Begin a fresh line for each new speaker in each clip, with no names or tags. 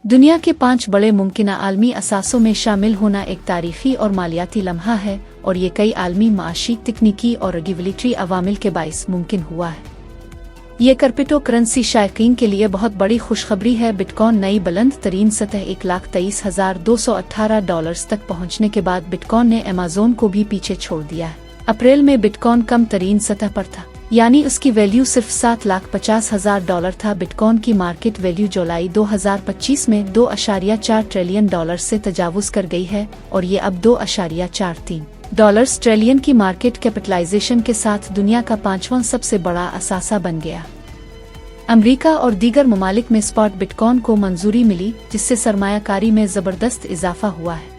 दुनिया के 5 बड़े मुमकिन आलमी असासों में शामिल होना एक तारीखी और मालियाती लम्हा है और ये कई आलमी माशी, तकनीकी और रेगुलेटरी अवामिल के बाइस मुमकिन हुआ है। ये क्रिप्टो करेंसी शायकीन के लिए बहुत बड़ी खुशखबरी है। बिटकॉइन नई बुलंद तरीन सतह $1,23,218 तक पहुंचने के बाद बिटकॉइन ने अमेज़न को भी पीछे छोड़ दिया है। अप्रैल में बिटकॉइन कम तरीन सतह पर था, यानी उसकी वैल्यू सिर्फ $7,50,000 था। बिटकॉइन की मार्केट वैल्यू जुलाई 2025 में $2.4 ट्रिलियन से तजावुज कर गई है और ये अब $2.43 ट्रिलियन की मार्केट कैपिटलाइजेशन के साथ दुनिया का 5वां सबसे बड़ा असासा बन गया। अमेरिका और दीगर ममालिक में स्पॉट बिटकॉइन को मंजूरी मिली, जिससे सरमायाकारी में जबरदस्त इजाफा हुआ है।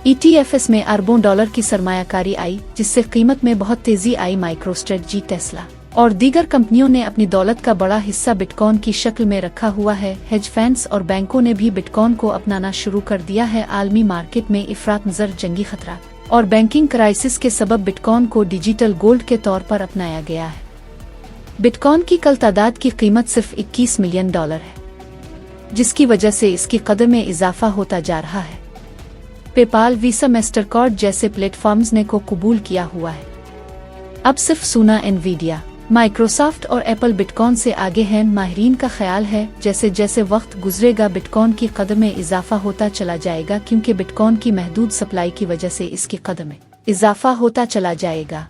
ETFs में अरबों डॉलर की सरमायाकारी आई, जिससे कीमत में बहुत तेजी आई। माइक्रोस्ट्रेटजी, टेस्ला और दीगर कंपनियों ने अपनी दौलत का बड़ा हिस्सा बिटकॉइन की शक्ल में रखा हुआ है। हेज फंड्स और बैंकों ने भी बिटकॉइन को अपनाना शुरू कर दिया है। आलमी मार्केट में इफरात नजर जंगी खतरा और बैंकिंग क्राइसिस के सबब बिटकॉइन को डिजिटल गोल्ड के तौर पर अपनाया गया है। बिटकॉइन की कल तादाद की कीमत सिर्फ $21 मिलियन है, जिसकी वजह से इसकी कदर में इजाफा होता जा रहा है। पेपाल, वीसा, मास्टरकार्ड जैसे प्लेटफॉर्म्स ने को कबूल किया हुआ है। अब सिर्फ सोना, एनवीडिया, माइक्रोसॉफ्ट और एप्पल बिटकॉइन से आगे हैं। माहिरीन का ख्याल है जैसे जैसे वक्त गुजरेगा बिटकॉइन की कदर में इजाफा होता चला जाएगा, क्योंकि बिटकॉइन की महदूद सप्लाई की वजह से इसकी कदर में इजाफा होता चला जाएगा।